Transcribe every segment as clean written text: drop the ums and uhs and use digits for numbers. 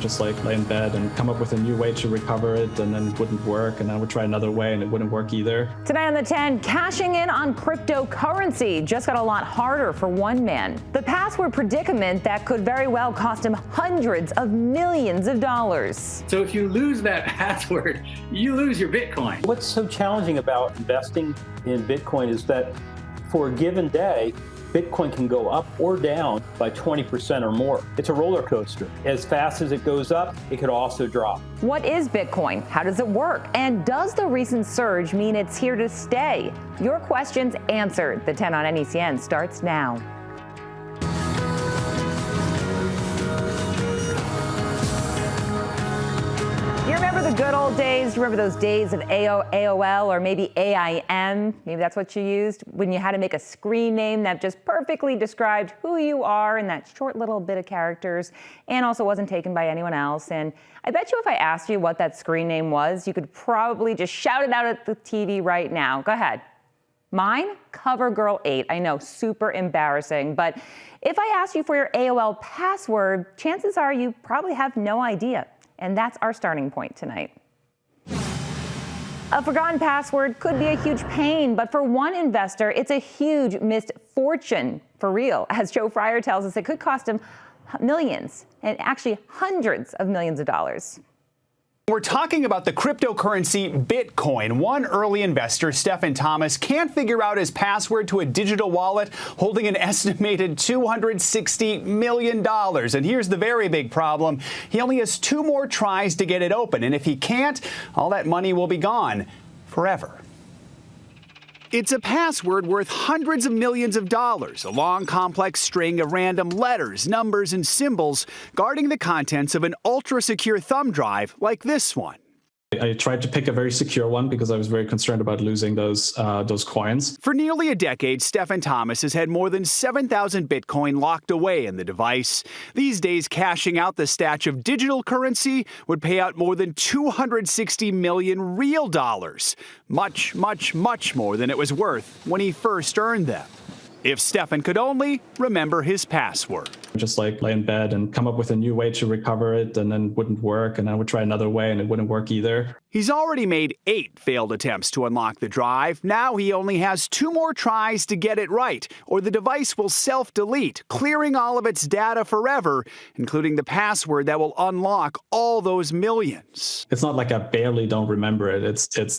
just like lay in bed and come up with a new way to recover it, and then it wouldn't work, and I would try another way and it wouldn't work either. Tonight on the 10, cashing in on cryptocurrency just got a lot harder for one man. The password predicament that could very well cost him hundreds of millions of dollars. So if you lose that password, you lose your Bitcoin. What's so challenging about investing in Bitcoin is that for a given day, Bitcoin can go up or down by 20% or more. It's a roller coaster. As fast as it goes up, it could also drop. What is Bitcoin? How does it work? And does the recent surge mean it's here to stay? Your questions answered. The 10 on NECN starts now. You remember the good old days? You remember those days of AOL or maybe AIM? Maybe that's what you used when you had to make a screen name that just perfectly described who you are in that short little bit of characters and also wasn't taken by anyone else. And I bet you if I asked you what that screen name was, you could probably just shout it out at the TV right now. Go ahead. Mine? CoverGirl8. I know, super embarrassing. But if I asked you for your AOL password, chances are you probably have no idea. And that's our starting point tonight. A forgotten password could be a huge pain, but for one investor, it's a huge missed fortune for real. As Joe Fryer tells us, it could cost him millions and actually hundreds of millions of dollars. We're talking about the cryptocurrency Bitcoin. One early investor, Stephen Thomas, can't figure out his password to a digital wallet holding an estimated $260 million. And here's the very big problem. He only has 2 more tries to get it open. And if he can't, all that money will be gone forever. It's a password worth hundreds of millions of dollars, a long, complex string of random letters, numbers, and symbols guarding the contents of an ultra-secure thumb drive like this one. I tried to pick a very secure one because I was very concerned about losing those coins. For nearly a decade, Stephen Thomas has had more than 7,000 Bitcoin locked away in the device. These days, cashing out the stash of digital currency would pay out more than 260 million real dollars. Much, much, much more than it was worth when he first earned them. If Stephen could only remember his password. Just like lay in bed and come up with a new way to recover it, and then it wouldn't work, and I would try another way and it wouldn't work either. He's already made 8 failed attempts to unlock the drive. Now he only has 2 more tries to get it right, or the device will self-delete, clearing all of its data forever, including the password that will unlock all those millions. It's not like I barely don't remember it.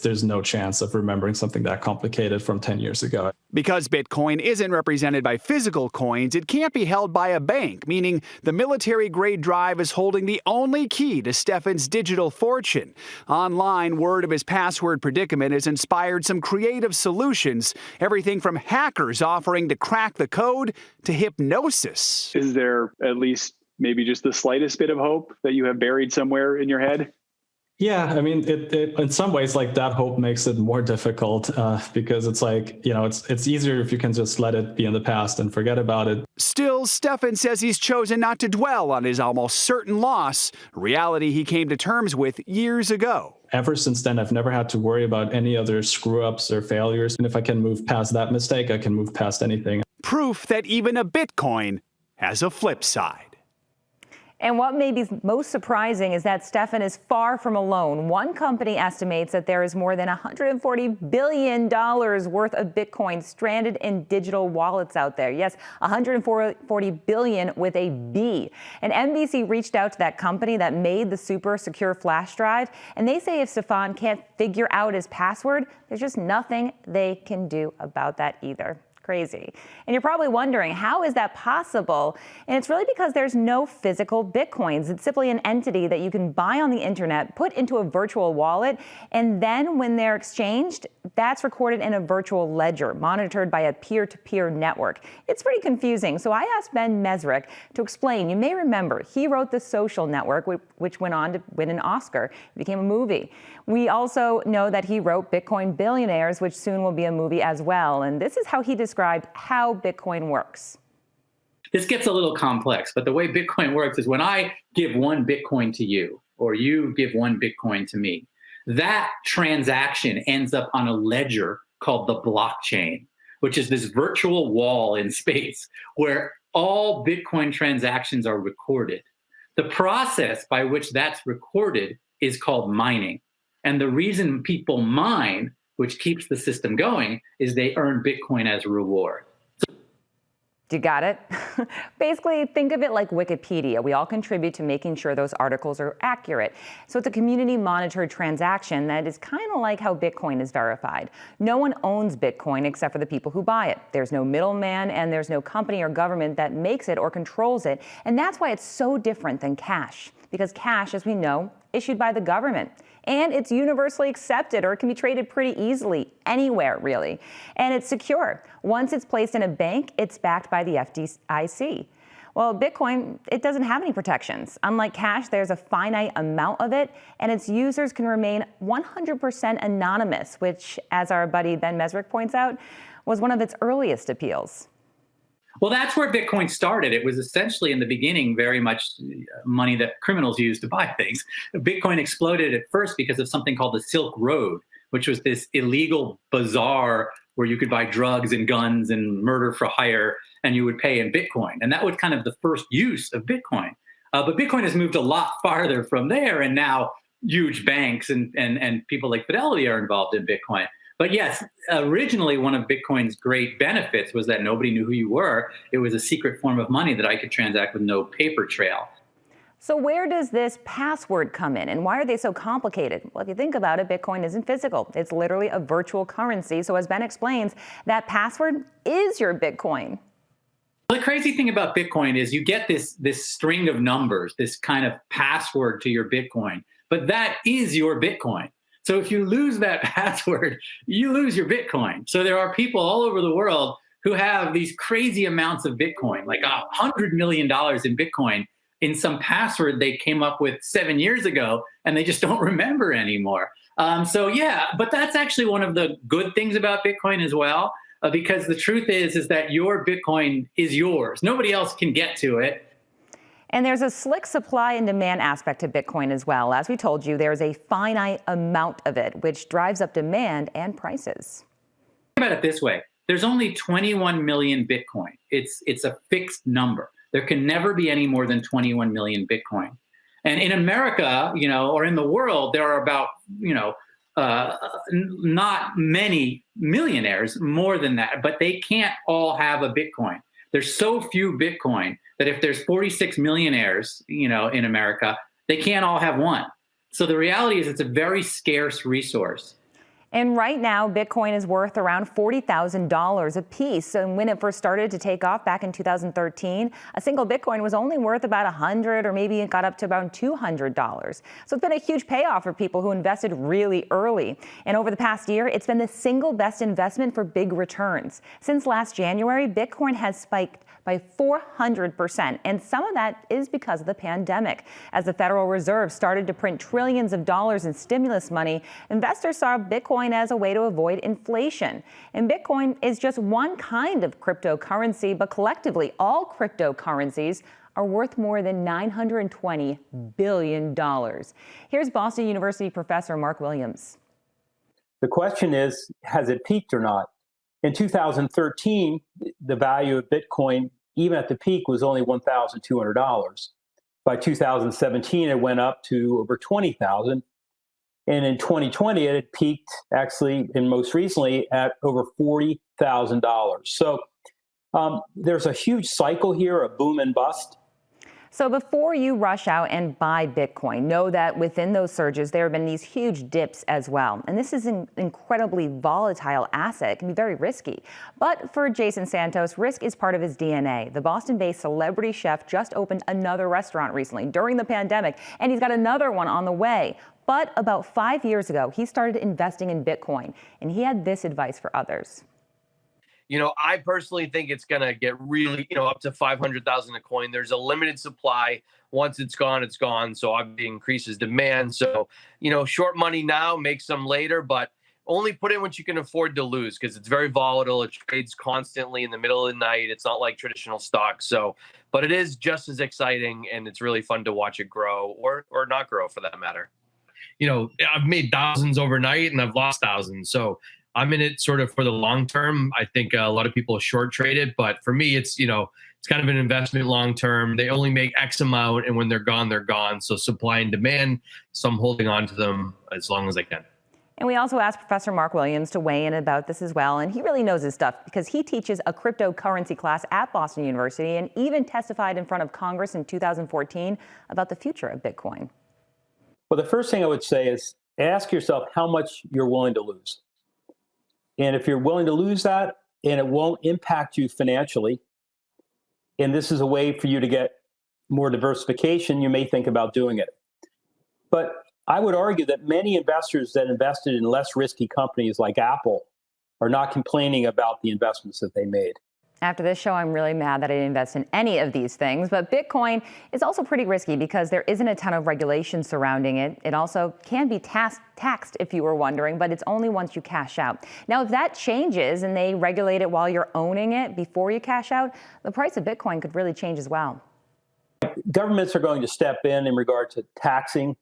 There's no chance of remembering something that complicated from 10 years ago. Because Bitcoin isn't represented by physical coins, it can't be held by a bank, meaning the military-grade drive is holding the only key to Stephen's digital fortune. Online, word of his password predicament has inspired some creative solutions, everything from hackers offering to crack the code to hypnosis. Is there at least maybe just the slightest bit of hope that you have buried somewhere in your head? Yeah, I mean, it in some ways, like that hope makes it more difficult because it's like, it's easier if you can just let it be in the past and forget about it. Still, Stephen says he's chosen not to dwell on his almost certain loss, a reality he came to terms with years ago. Ever since then, I've never had to worry about any other screw-ups or failures. And if I can move past that mistake, I can move past anything. Proof that even a Bitcoin has a flip side. And what may be most surprising is that Stephen is far from alone. One company estimates that there is more than $140 billion worth of Bitcoin stranded in digital wallets out there. Yes, $140 billion with a B. And NBC reached out to that company that made the super secure flash drive, and they say if Stephen can't figure out his password, there's just nothing they can do about that either. Crazy. And you're probably wondering, how is that possible? And it's really because there's no physical Bitcoins. It's simply an entity that you can buy on the internet, put into a virtual wallet, and then when they're exchanged, that's recorded in a virtual ledger, monitored by a peer-to-peer network. It's pretty confusing, so I asked Ben Mesrick to explain. You may remember, he wrote The Social Network, which went on to win an Oscar. It became a movie. We also know that he wrote Bitcoin Billionaires, which soon will be a movie as well. And this is how he described how Bitcoin works. This gets a little complex, but the way Bitcoin works is when I give 1 Bitcoin to you, or you give 1 Bitcoin to me, that transaction ends up on a ledger called the blockchain, which is this virtual wall in space where all Bitcoin transactions are recorded. The process by which that's recorded is called mining. And the reason people mine, which keeps the system going, is they earn Bitcoin as a reward. You got it? Basically, think of it like Wikipedia. We all contribute to making sure those articles are accurate. So it's a community monitored transaction that is kind of like how Bitcoin is verified. No one owns Bitcoin except for the people who buy it. There's no middleman, and there's no company or government that makes it or controls it. And that's why it's so different than cash. Because cash, as we know, issued by the government. And it's universally accepted, or it can be traded pretty easily anywhere, really. And it's secure. Once it's placed in a bank, it's backed by the FDIC. Well, Bitcoin, it doesn't have any protections. Unlike cash, there's a finite amount of it, and its users can remain 100% anonymous, which, as our buddy Ben Mesrick points out, was one of its earliest appeals. Well, that's where Bitcoin started. It was essentially in the beginning very much money that criminals used to buy things. Bitcoin exploded at first because of something called the Silk Road, which was this illegal bazaar where you could buy drugs and guns and murder for hire, and you would pay in Bitcoin. And that was kind of the first use of Bitcoin. But Bitcoin has moved a lot farther from there, and now huge banks and people like Fidelity are involved in Bitcoin. But yes, originally one of Bitcoin's great benefits was that nobody knew who you were. It was a secret form of money that I could transact with no paper trail. So where does this password come in, and why are they so complicated? Well, if you think about it, Bitcoin isn't physical. It's literally a virtual currency. So as Ben explains, that password is your Bitcoin. The crazy thing about Bitcoin is you get this string of numbers, this kind of password to your Bitcoin, but that is your Bitcoin. So if you lose that password, you lose your Bitcoin. So there are people all over the world who have these crazy amounts of Bitcoin, like $100 million in Bitcoin in some password they came up with 7 years ago, and they just don't remember anymore. So yeah, but that's actually one of the good things about Bitcoin as well, because the truth is that your Bitcoin is yours. Nobody else can get to it. And there's a slick supply and demand aspect to Bitcoin as well. As we told you, there's a finite amount of it, which drives up demand and prices. Think about it this way. There's only 21 million Bitcoin. It's a fixed number. There can never be any more than 21 million Bitcoin. And in America, or in the world, there are about, not many millionaires more than that, but they can't all have a Bitcoin. There's so few Bitcoin that if there's 46 millionaires, in America, they can't all have one. So the reality is it's a very scarce resource. And right now, Bitcoin is worth around $40,000 a piece. And when it first started to take off back in 2013, a single Bitcoin was only worth about $100, or maybe it got up to about $200. So it's been a huge payoff for people who invested really early. And over the past year, it's been the single best investment for big returns. Since last January, Bitcoin has spiked by 400%. And some of that is because of the pandemic. As the Federal Reserve started to print trillions of dollars in stimulus money, investors saw Bitcoin as a way to avoid inflation. And Bitcoin is just one kind of cryptocurrency, but collectively, all cryptocurrencies are worth more than $920 billion. Here's Boston University professor Mark Williams. The question is, has it peaked or not? In 2013, the value of Bitcoin, even at the peak, was only $1,200. By 2017, it went up to over $20,000. And in 2020, it had peaked actually, and most recently, at over $40,000. So there's a huge cycle here, a boom and bust. So before you rush out and buy Bitcoin, know that within those surges, there have been these huge dips as well. And this is an incredibly volatile asset. It can be very risky. But for Jason Santos, risk is part of his DNA. The Boston-based celebrity chef just opened another restaurant recently during the pandemic, and he's got another one on the way. But about 5 years ago, he started investing in Bitcoin, and he had this advice for others. I personally think it's going to get really, up to 500,000 a coin. There's a limited supply. Once it's gone, it's gone. So obviously increases demand. So, short money now, make some later, but only put in what you can afford to lose, because it's very volatile. It trades constantly in the middle of the night. It's not like traditional stocks. So, but it is just as exciting, and it's really fun to watch it grow or not grow for that matter. I've made thousands overnight and I've lost thousands. So I'm in it sort of for the long term. I think a lot of people short trade it, but for me, it's It's kind of an investment long term. They only make X amount, and when they're gone, they're gone. So supply and demand. So I'm holding on to them as long as I can. And we also asked Professor Mark Williams to weigh in about this as well. And he really knows his stuff because he teaches a cryptocurrency class at Boston University and even testified in front of Congress in 2014 about the future of Bitcoin. Well, the first thing I would say is ask yourself how much you're willing to lose. And if you're willing to lose that and it won't impact you financially, and this is a way for you to get more diversification, you may think about doing it. But I would argue that many investors that invested in less risky companies like Apple are not complaining about the investments that they made. After this show, I'm really mad that I didn't invest in any of these things. But Bitcoin is also pretty risky because there isn't a ton of regulation surrounding it. It also can be taxed, if you were wondering, but it's only once you cash out. Now, if that changes and they regulate it while you're owning it before you cash out, the price of Bitcoin could really change as well. Governments are going to step in regard to taxing.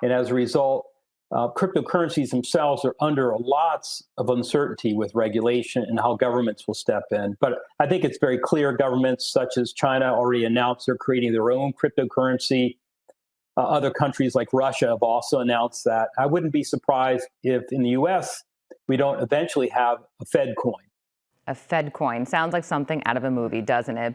And as a result, cryptocurrencies themselves are under lots of uncertainty with regulation and how governments will step in. But I think it's very clear governments such as China already announced they're creating their own cryptocurrency. Other countries like Russia have also announced that. I wouldn't be surprised if in the US, we don't eventually have a Fed coin. A Fed coin. Sounds like something out of a movie, doesn't it?